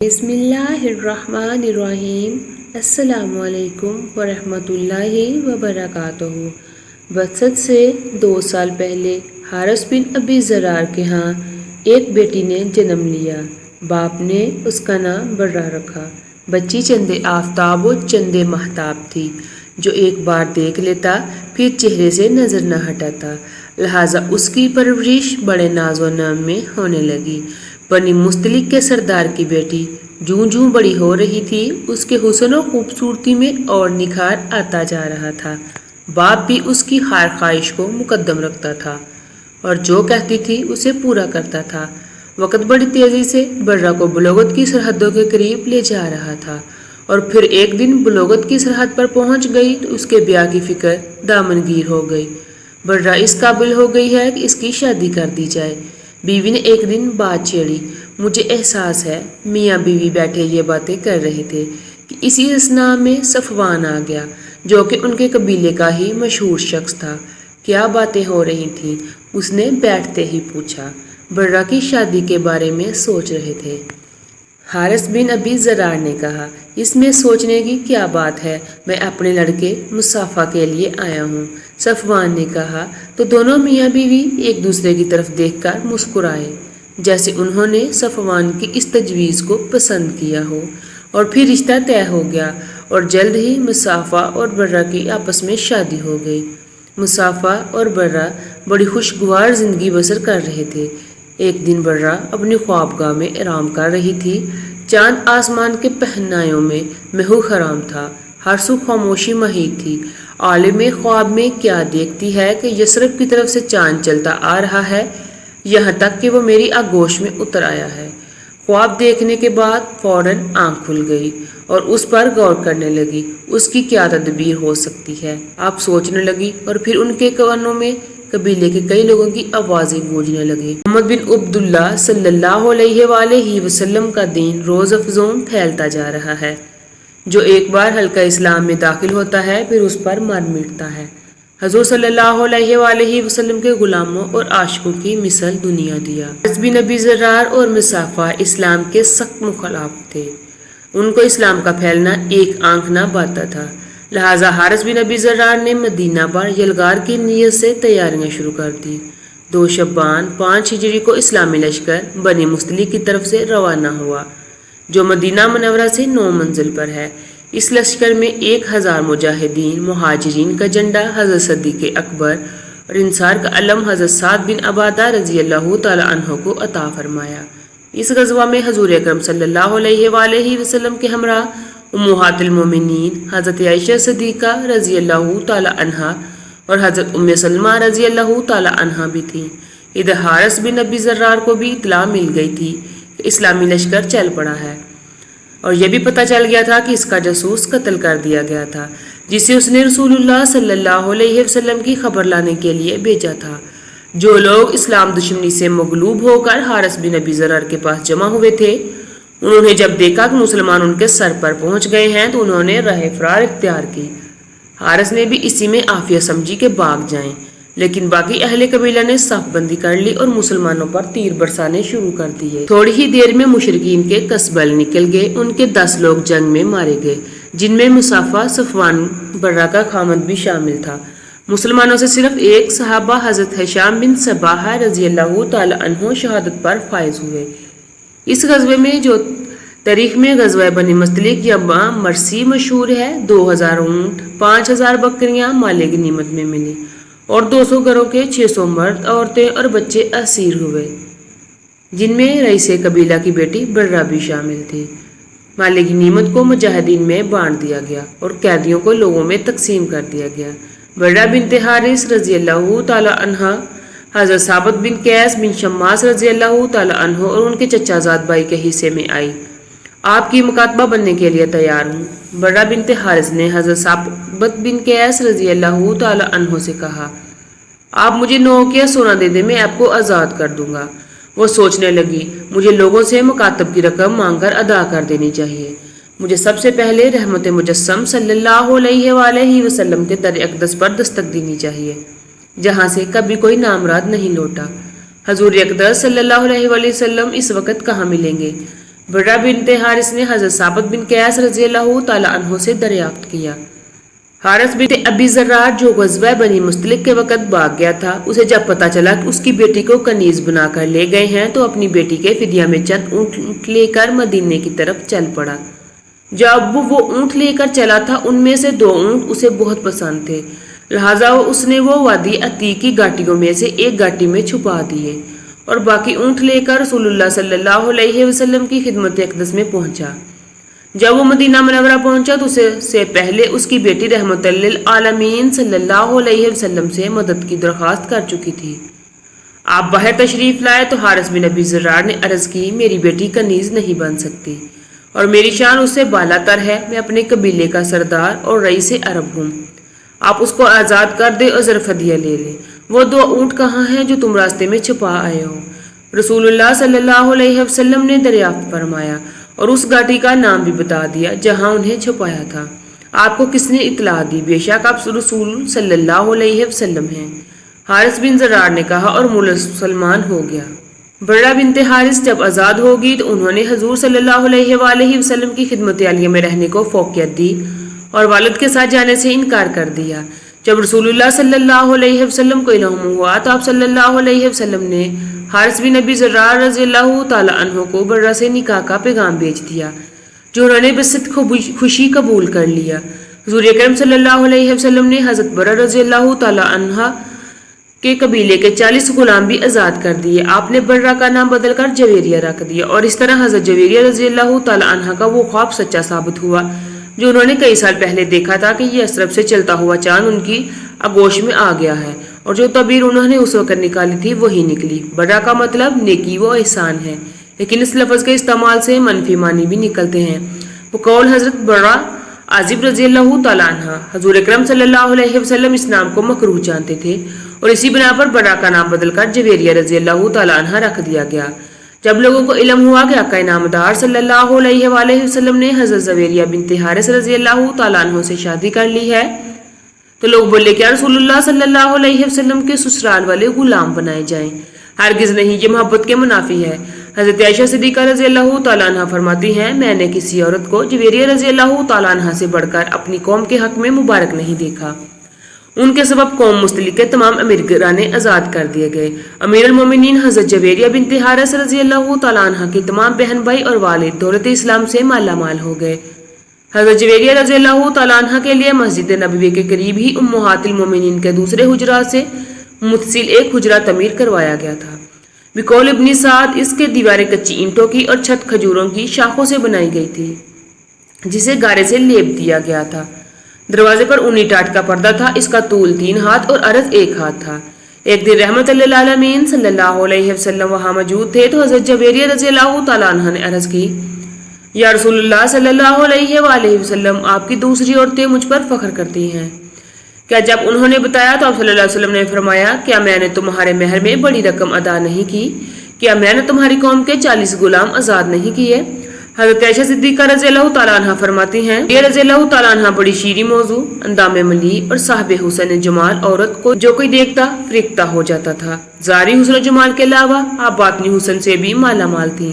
بسم اللہ الرحمن الرحیم۔ السلام علیکم ورحمۃ اللہ وبرکاتہ۔ وسط سے 2 سال پہلے حارث بن ابی زرار کے ہاں ایک بیٹی نے جنم لیا۔ باپ نے اس کا نام برہ رکھا۔ بچی چندے آفتاب و چندے مہتاب تھی، جو ایک بار دیکھ لیتا پھر چہرے سے نظر نہ ہٹاتا، لہٰذا اس کی پرورش بڑے ناز و نام میں ہونے لگی۔ بنی مستلق کے سردار کی بیٹی جوں جوں بڑی ہو رہی تھی، اس کے حسن و خوبصورتی میں اور نکھار آتا جا رہا تھا۔ باپ بھی اس کی ہر خواہش کو مقدم رکھتا تھا اور جو کہتی تھی اسے پورا کرتا تھا۔ وقت بڑی تیزی سے برہ کو بلوغت کی سرحدوں کے قریب لے جا رہا تھا، اور پھر ایک دن بلوغت کی سرحد پر پہنچ گئی تو اس کے بیاہ کی فکر دامنگیر ہو گئی۔ برہ اس قابل ہو گئی ہے کہ اس کی شادی کر دی جائے۔ بیوی نے ایک دن بات چھیڑی۔ مجھے احساس ہے میاں بیوی بیٹھے یہ باتیں کر رہے تھے کہ اسی اثناء میں صفوان آ گیا، جو کہ ان کے قبیلے کا ہی مشہور شخص تھا۔ کیا باتیں ہو رہی تھیں؟ اس نے بیٹھتے ہی پوچھا۔ برہ کی شادی کے بارے میں سوچ رہے تھے۔ حارث بن ابی زرار نے کہا، اس میں سوچنے کی کیا بات ہے، میں اپنے لڑکے مصافہ کے لیے آیا ہوں۔ صفوان نے کہا تو دونوں میاں بیوی ایک دوسرے کی طرف دیکھ کر مسکرائے، جیسے انہوں نے صفوان کی اس تجویز کو پسند کیا ہو، اور پھر رشتہ طے ہو گیا اور جلد ہی مصافہ اور برہ کی آپس میں شادی ہو گئی۔ مصافہ اور برہ بڑی خوشگوار زندگی بسر کر رہے تھے۔ ایک دن برہ اپنی خوابگاہ میں آرام کر رہی تھی۔ چاند آسمان کے پہنائیوں میں محو خرام تھا، ہر سو خاموشی محیط تھی۔ عالم خواب میں کیا دیکھتی ہے کہ یثرب کی طرف سے چاند چلتا آ رہا ہے، یہاں تک کہ وہ میری آغوش میں اتر آیا ہے۔ خواب دیکھنے کے بعد فوراً آنکھ کھل گئی اور اس پر غور کرنے لگی، اس کی کیا تدبیر ہو سکتی ہے۔ آپ سوچنے لگی اور پھر ان کے کانوں میں قبیلے کے کئی لوگوں کی آوازیں گونجنے لگیں۔ محمد بن عبداللہ صلی اللہ علیہ وآلہ وسلم کا دین روز افزوں پھیلتا جا رہا ہے۔ جو ایک بار حلقہ اسلام میں داخل ہوتا ہے پھر اس پر مر مٹتا ہے۔ حضور صلی اللہ علیہ وآلہ وسلم کے غلاموں اور عاشقوں کی مثال دنیا دیا۔ حارث بن ابی زرار اور مصافہ اسلام کے سخت مخالف تھے۔ ان کو اسلام کا پھیلنا ایک آنکھ نہ بھاتا تھا، لہٰذا حارث بن ابی زرار نے مدینہ پر یلغار کی نیت سے تیاریاں شروع کر دی۔ 2 شعبان 5 ہجری کو اسلامی لشکر بنی مستلق کی طرف سے روانہ ہوا، جو مدینہ منورہ سے 9 منزل پر ہے۔ اس لشکر میں 1000 مجاہدین، مہاجرین کا جھنڈا حضرت صدیق اکبر اور انصار کا علم حضرت سعد بن عبادہ رضی اللہ تعالی عنہ کو عطا فرمایا۔ اس غزوہ میں حضور اکرم صلی اللہ علیہ وآلہ وسلم کے ہمراہ امہات المومنین حضرت عائشہ صدیقہ رضی اللہ تعالی عنہا اور حضرت ام سلمہ رضی اللہ تعالی عنہا بھی تھیں۔ ادھر حارث بن ابی زرار کو بھی اطلاع مل گئی تھی کہ اسلامی لشکر چل پڑا ہے، اور یہ بھی پتہ چل گیا تھا کہ اس کا جاسوس قتل کر دیا گیا تھا، جسے اس نے رسول اللہ صلی اللہ علیہ وسلم کی خبر لانے کے لیے بھیجا تھا۔ جو لوگ اسلام دشمنی سے مغلوب ہو کر حارث بن ابی زرار کے پاس جمع ہوئے تھے، انہوں نے جب دیکھا کہ مسلمان ان کے سر پر پہنچ گئے ہیں تو انہوں نے راہ فرار اختیار کی۔ حارث نے بھی اسی میں عافیہ سمجھی کہ بھاگ جائیں، لیکن باقی اہل قبیلہ نے صف بندی کر لی اور مسلمانوں پر تیر برسانے شروع کر دیے۔ تھوڑی ہی دیر میں مشرکین کے قصبل نکل گئے۔ ان کے 10 لوگ جنگ میں مارے گئے، جن میں مصافہ، صفوان، برہ کا خامد بھی شامل تھا۔ مسلمانوں سے صرف ایک صحابہ حضرت ہشام بن صباحہ رضی اللہ تعالی عنہ شہادت پر فائز ہوئے۔ اس غزوے میں جو تاریخ میں غزوہ بنی مستلق یا مرسی مشہور ہے، 2000 اونٹ، 5000 بکریاں مال غنیمت میں ملی اور 200 گھروں کے 600 مرد، عورتیں اور بچے اسیر ہوئے، جن میں رئیس قبیلہ کی بیٹی برہ بھی شامل تھی۔ مال غنیمت کو مجاہدین میں بانٹ دیا گیا اور قیدیوں کو لوگوں میں تقسیم کر دیا گیا۔ برہ بنت حارث رضی اللہ تعالی عنہا حضرت ثابت بن قیس بن شماس رضی اللہ تعالی عنہ اور ان کے چچا زاد بھائی کے حصے میں آئی۔ آپ کی مکاتبہ بننے کے لیے تیار ہوں۔ برہ بنت حارث نے حضرت ثابت بن قیس رضی اللہ تعالی عنہ سے کہا، آپ مجھے 9 اوقیہ سونا دے دیں، میں آپ کو آزاد کر دوں گا۔ وہ سوچنے لگی، مجھے لوگوں سے مکاتب کی رقم مانگ کر ادا کر دینی چاہیے۔ مجھے سب سے پہلے رحمت مجسم صلی اللہ علیہ وآلہ وسلم کے در اقدس پر دستک دینی چاہیے، جہاں سے کبھی کوئی نامراد نہیں لوٹا۔ حضور اقدس صلی اللہ علیہ وآلہ وسلم اس وقت کہاں ملیں گے؟ برہ بنت حارث نے حضرت ثابت بن قیس رضی اللہ تعالیٰ عنہ سے دریافت کیا، حارث بن ابی ذرار جو غزوہ بنی مستلق کے وقت بھاگ گیا تھا، اسے جب پتا چلا کہ اس کی بیٹی کو کنیز بنا کر لے گئے ہیں تو اپنی بیٹی کے فدیہ میں چند اونٹ لے کر مدینے کی طرف چل پڑا۔ جب وہ اونٹ لے کر چلا تھا ان میں سے 2 اونٹ اسے بہت پسند تھے، لہٰذا اس نے وہ وادی عتیق کی گھاٹیوں میں سے ایک گھاٹی میں چھپا دیے اور باقی اونٹ لے کر رسول اللہ صلی اللہ علیہ وسلم کی خدمت اقدس میں پہنچا۔ جب وہ مدینہ منورہ پہنچا تو اسے سے پہلے اس کی بیٹی رحمت للعالمین صلی اللہ علیہ وسلم سے مدد کی درخواست کر چکی تھی۔ آپ باہر تشریف لائے تو حارث بن ابی ذرار نے عرض کی، میری بیٹی کنیز نہیں بن سکتی اور میری شان اس سے بالا تر ہے، میں اپنے قبیلے کا سردار اور رئیس عرب ہوں، آپ اس کو آزاد کر دے اور ظرف ہدیہ لے لے۔ وہ 2 اونٹ کہاں ہیں جو تم راستے میں چھپا آئے ہو؟ رسول اللہ صلی اللہ علیہ وسلم نے دریافت فرمایا اور اس گھاٹی کا نام بھی بتا دیا جہاں انہیں چھپایا تھا۔ آپ کو کس نے اطلاع دی؟ بے شک آپ رسول صلی اللہ علیہ وسلم ہیں، حارث بن ذرار نے کہا اور مسلمان ہو گیا۔ برہ بنت حارث جب آزاد ہوگی تو انہوں نے حضور صلی اللہ علیہ وآلہ وسلم کی خدمت عالیہ میں رہنے کو فوقیت دی اور والد کے ساتھ جانے سے انکار کر دیا۔ جب رسول اللہ صلی اللہ علیہ وسلم کو علم ہوا تو آپ صلی اللہ علیہ وسلم نے حارث بن ابی ذرار رضی اللہ تعالیٰ عنہ کو برہ سے نکاح کا پیغام بھیج دیا، جو انہوں نے بصدق خوشی قبول کر لیا۔ حضور اکرم صلی اللہ علیہ وسلم نے حضرت برہ رضی اللہ تعالیٰ عنہ کے قبیلے کے 40 غلام بھی آزاد کر دیے۔ آپ نے برہ کا نام بدل کر جویریہ رکھ دیا اور اس طرح حضرت جویریہ رضی اللہ تعالیٰ عنہ کا وہ خواب سچا ثابت ہوا جو انہوں نے کئی سال پہلے دیکھا تھا کہ یہ یثرب سے چلتا ہوا چاند ان کی آغوش میں آ گیا ہے، اور جو تعبیر انہوں نے اس وقت نکالی تھی وہی نکلی۔ برہ کا مطلب نیکی و احسان ہے، لیکن اس لفظ کے استعمال سے منفی معنی بھی نکلتے ہیں۔ وہ قول حضرت برہ عازب رضی اللہ تعالیٰ عنہ، حضور اکرم صلی اللہ علیہ وسلم اس نام کو مکروہ جانتے تھے اور اسی بنا پر برہ کا نام بدل کر جویریہ رضی اللہ تعالیٰ عنہ رکھ دیا گیا۔ جب لوگوں کو علم ہوا کہ آقا نامدار صلی اللہ علیہ وآلہ وسلم نے حضرت جویریہ بنت حارث رضی اللہ تعالیٰ عنہ سے شادی کر لی ہے تو لوگ بولے کیا رسول اللہ صلی اللہ علیہ وسلم کے سسرال والے غلام بنائے جائیں؟ ہرگز نہیں، یہ محبت کے منافی ہے۔ حضرت عائشہ صدیقہ رضی اللہ تعالیٰ عنہ فرماتی ہیں، میں نے کسی عورت کو جویریہ رضی اللہ تعالیٰ عنہ سے بڑھ کر اپنی قوم کے حق میں مبارک نہیں دیکھا۔ ان کے سبب قوم مستلق کے تمام امیر گرانے آزاد کر دیے گئے۔ امیر المومنین حضرت جویریہ بنت حارث رضی اللہ تعالیٰ عنہ کے تمام بہن بھائی اور والد دولت اسلام سے مالا مال ہو گئے۔ حضرت جویریہ رضی اللہ تعالیٰ عنہ کے لیے مسجد نبوی کے قریب ہی امہات المومنین کے دوسرے حجرات سے متصل ایک حجرہ تعمیر کروایا گیا تھا۔ بقول ابن سعد اس کے دیواریں کچی اینٹوں کی اور چھت کھجوروں کی شاخوں سے بنائی گئی تھی جسے گارے سے لیپ دیا گیا تھا۔ دروازے پر اونی ٹاٹ کا پردہ تھا، اس کا طول 3 ہاتھ اور عرض 1 ہاتھ تھا۔ ایک دن رحمت للعالمین صلی اللہ علیہ وسلم وہاں موجود تھے تو حضرت جویریہ رضی اللہ تعالیٰ عنہ نے عرض کی، یا رسول اللہ صلی اللہ علیہ وآلہ وسلم، آپ کی دوسری عورتیں مجھ پر فخر کرتی ہیں۔ کیا جب انہوں نے بتایا تو آپ صلی اللہ علیہ وسلم نے فرمایا، کیا میں نے تمہارے مہر میں بڑی رقم ادا نہیں کی؟ کیا میں نے تمہاری قوم کے 40 غلام آزاد نہیں کیے؟ حضرت عائشہ صدیقہ رضی اللہ تعالیٰ عنہ فرماتی ہیں، یہ رضی اللہ تعالیٰ عنہ بڑی شیریں موضوع، اندام ملی اور صاحب حسن جمال عورت کو جو کوئی دیکھتا فریقتا ہو جاتا تھا۔ ظاہری حسن و جمال کے علاوہ آپ باطنی حسن سے بھی مالا مال تھیں،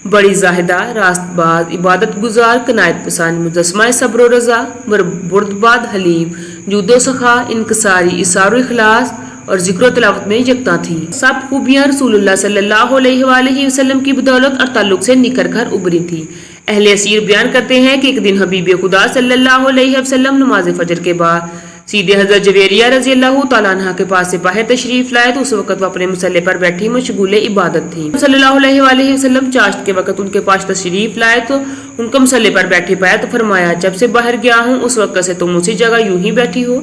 بڑی زاہدہ، راست باز، عبادت گزار، قناعت پسند، مجسمہ صبر و رضا، بردباد، حلیم، جود و سخا، انکساری، اثار و اخلاص اور ذکر و تلاوت میں یکتا تھی۔ سب خوبیاں رسول اللہ صلی اللہ علیہ وآلہ وسلم کی بدولت اور تعلق سے نکھر کر ابری تھی۔ اہل اسیر بیان کرتے ہیں کہ ایک دن حبیب خدا صلی اللہ علیہ وسلم نماز فجر کے بعد سیدھے حضرت جویریہ رضی اللہ تعالیٰ عنہ کے پاس سے باہر تشریف لائے تو اس وقت وہ اپنے مصلے پر بیٹھی مشغول عبادت تھی۔ صلی اللہ علیہ وآلہ وسلم چاشت کے وقت ان کے پاس تشریف لائے تو ان کو مصلے پر بیٹھے پایا تو فرمایا، جب سے باہر گیا ہوں اس وقت سے تم اسی جگہ یوں ہی بیٹھی ہو؟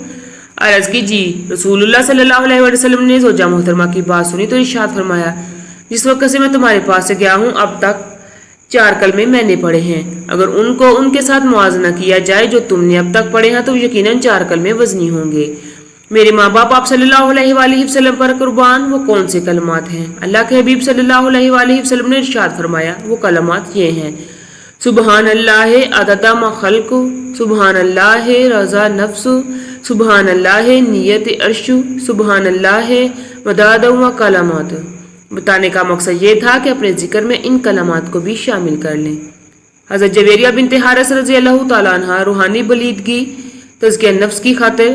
عرض کی، جی۔ رسول اللہ صلی اللہ علیہ وسلم نے زوجہ محترمہ کی بات سنی تو ارشاد فرمایا، جس وقت سے میں تمہارے پاس سے گیا ہوں اب تک 4 کلمے میں نے پڑھے ہیں، اگر ان کو ان کے ساتھ موازنہ کیا جائے جو تم نے اب تک پڑھے ہیں تو یقیناً 4 کلمے وزنی ہوں گے۔ میرے ماں باپ آپ صلی اللہ علیہ وآلہ وسلم پر قربان، وہ کون سے کلمات ہیں؟ اللہ کے حبیب صلی اللہ علیہ وآلہ وسلم نے ارشاد فرمایا، وہ کلمات یہ ہیں، سبحان اللہ عدد ما خلق، سبحان اللہ رضا نفس، سبحان اللہ نیت عرش، سبحان اللہ مداد و کلمات۔ بتانے کا مقصد یہ تھا کہ اپنے ذکر میں ان کلمات کو بھی شامل کر لیں۔ حضرت جویریہ بنت حارث رضی اللہ تعالیٰ عنہ روحانی بلیدگی تزکیہ نفس کی خاطر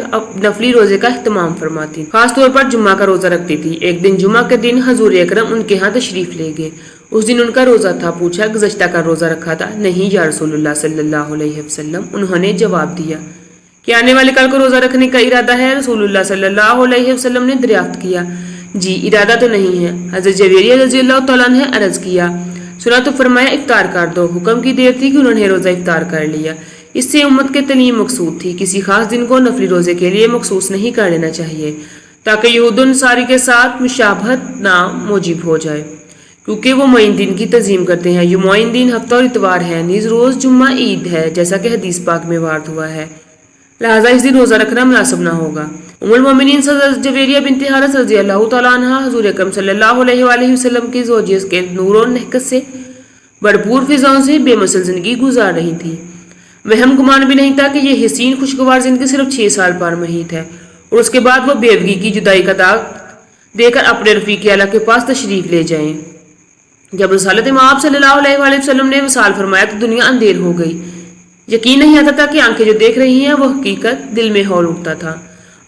نفلی روزے کا اہتمام فرماتی، خاص طور پر جمعہ کا روزہ رکھتی تھی۔ ایک دن جمعہ کے دن حضور اکرم ان کے ہاں تشریف لے گئے۔ اس دن ان کا روزہ تھا۔ پوچھا گزشتہ کا روزہ رکھا تھا؟ نہیں یا رسول اللہ صلی اللہ علیہ وسلم، انہوں نے جواب دیا۔ کہ آنے والے کل کو روزہ رکھنے کا ارادہ ہے؟ رسول اللہ صلی اللہ علیہ وسلم نے دریافت کیا، جی ارادہ تو نہیں ہے۔ حضرت جویریہ رضی اللہ تعالیٰ نے عرض کیا، سنا تو فرمایا افطار کر دو۔ حکم کی دیر تھی کہ انہوں نے روزہ افطار کر لیا۔ اس سے امت کے تعلیم مقصود تھی، کسی خاص دن کو نفلی روزے کے لیے مخصوص نہیں کر لینا چاہیے تاکہ یہود و نصاری کے ساتھ مشابہت نہ موجب ہو جائے، کیونکہ وہ معین دن کی تعظیم کرتے ہیں۔ یہ معین دن ہفتہ اور اتوار ہے، نیز روز جمعہ عید ہے، جیسا کہ حدیث پاک میں وارد ہوا ہے، لہٰذا اس دن روزہ رکھنا مناسب نہ ہوگا۔ ام المومنین جویریہ بنت حارث رضی اللہ تعالیٰ عنہ حضور اکرم صلی اللہ علیہ وآلہ وسلم کی زوجیت کے نور و نہکت سے بھرپور فضاؤں سے بے مثل زندگی گزار رہی تھی۔ وہم گمان بھی نہیں تھا کہ یہ حسین خوشگوار زندگی صرف 6 سال پر محیط ہے اور اس کے بعد وہ بیوگی کی جدائی کا داغ دے کر اپنے رفیق اعلیٰ کے پاس تشریف لے جائیں۔ جب رسالت مآب صلی اللہ علیہ وآلہ وسلم نے وصال فرمایا تو دنیا اندھیر ہو گئی۔ یقین نہیں آتا تھا کہ آنکھیں جو دیکھ رہی ہیں وہ حقیقت، دل میں ہول اٹھتا تھا۔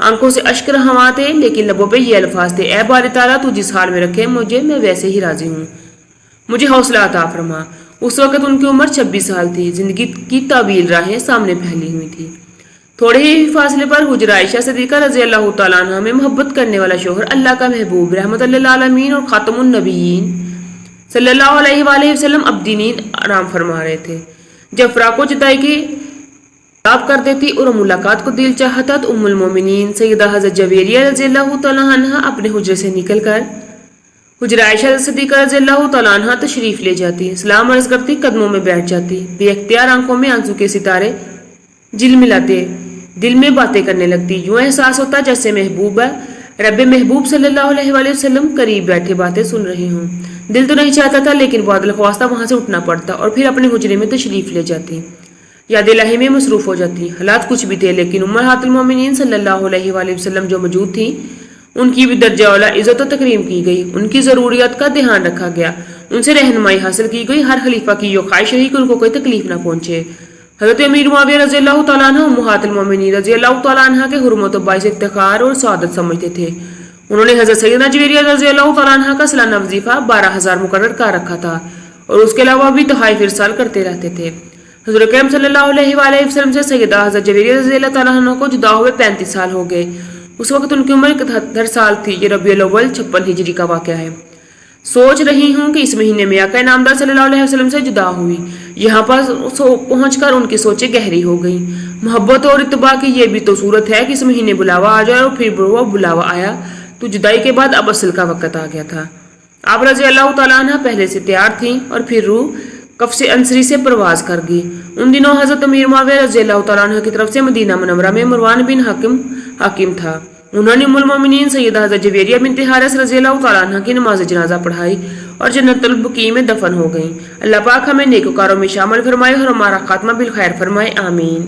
آنکھوں سے اشک رہا تھے لیکن لبوں پہ یہ الفاظ تھے، اے باری تعالیٰ تو جس حال میں رکھے مجھے، میں ویسے ہی راضی ہوں، مجھے حوصلہ عطا فرما۔ اس وقت ان کی عمر 26 سال تھی۔ زندگی کی طویل راہیں سامنے پھیلی ہوئی تھی۔ تھوڑے ہی فاصلے پر حجرہ عائشہ صدیقہ رضی اللہ تعالیٰ عنہ میں محبت کرنے والا شوہر، اللہ کا محبوب رحمت للعالمین اور خاتم النبیین صلی اللہ علیہ وآلہ وسلم عبدی نیند آرام فرما رہے تھے۔ جب فراق و جدائی کی طلب کرتے تھی اور ملاقات کو دل چاہتا تو ام المومنین سیدہ حضرت جویریہ رضی اللہ تعالیٰ عنہ اپنے حجرے سے نکل کر حجرہ عائشہ صدیقہ رضی اللہ تعالیٰ عنہ تشریف لے جاتی، سلام عرض کرتی، قدموں میں بیٹھ جاتی، بے اختیار آنکھوں میں آنسو کے ستارے جل ملاتے، دل میں باتیں کرنے لگتی، یوں احساس ہوتا جیسے محبوب رب محبوب صلی اللہ علیہ وآلہ وسلم قریب بیٹھے باتیں سن رہے ہوں۔ دل تو نہیں چاہتا تھا لیکن بادل خواستہ وہاں سے اٹھنا پڑتا اور پھر اپنے حجرے میں تشریف لے جاتی، یاد الہی میں مصروف ہو جاتی۔ حالات کچھ بھی تھے لیکن امہات المومنین صلی اللہ علیہ وآلہ وسلم جو موجود تھی ان کی بھی درجہ اولا عزت و تکریم کی گئی، ان کی ضروریات کا دھیان رکھا گیا، ان سے رہنمائی حاصل کی گئی۔ ہر خلیفہ کی یہ خواہش رہی کہ ان کو کوئی تکلیف نہ پہنچے۔ حضرت امیر معاویہ رضی اللہ تعالیٰ عنہ امہات المومنین رضی اللہ تعالیٰ عنہ کے حرمت و باعث افتخار اور سعادت سمجھتے تھے۔ انہوں نے حضرت سیدنا جویریہ رضی اللہ تعالیٰ عنہ کا سالانہ وظیفہ 12,000 مقرر کر رکھا تھا اور اس کے علاوہ بھی تحائف ارسال کرتے رہتے تھے۔ حضور اکرم صلی اللہ علیہ وآلہ وسلم سے سیدہ حضرت جویریہ رضی اللہ تعالیٰ عنہ کو جدا ہوئے 35 سال ہو گئے۔ اس وقت ان کی عمر 71 سال تھی۔ یہ ربیع الاول 56 ہجری کا واقعہ ہے۔ سوچ رہی ہوں کہ اس مہینے میں آقا نامدار صلی اللہ علیہ وسلم سے جدا ہوئی۔ یہاں پر پہنچ کر ان کی سوچیں گہری ہو گئیں۔ محبت اور اتباع کی یہ بھی تو صورت ہے کہ اس مہینے بلاوا آ جائے اور پھر وہ بلاوا آیا تو جدائی کے بعد اب اصل کا وقت آ گیا تھا۔ آپ رضی اللہ تعالیٰ عنہ پہلے سے تیار تھیں اور پھر روح کفس انصری سے پرواز کر گئی۔ ان دنوں حضرت امیر معاویہ رضی اللہ تعالیٰ عنہ کی طرف سے مدینہ منورہ میں مروان بن حاکم تھا۔ انہوں نے ام المومنین سیدہ حضرت جویریہ بنت حارث رضی اللہ تعالیٰ عنہ کی نماز جنازہ پڑھائی اور جنت البقیع میں دفن ہو گئیں۔ اللہ پاک ہمیں نیکوکاروں میں شامل فرمائے اور ہمارا خاتمہ بالخیر فرمائے، آمین۔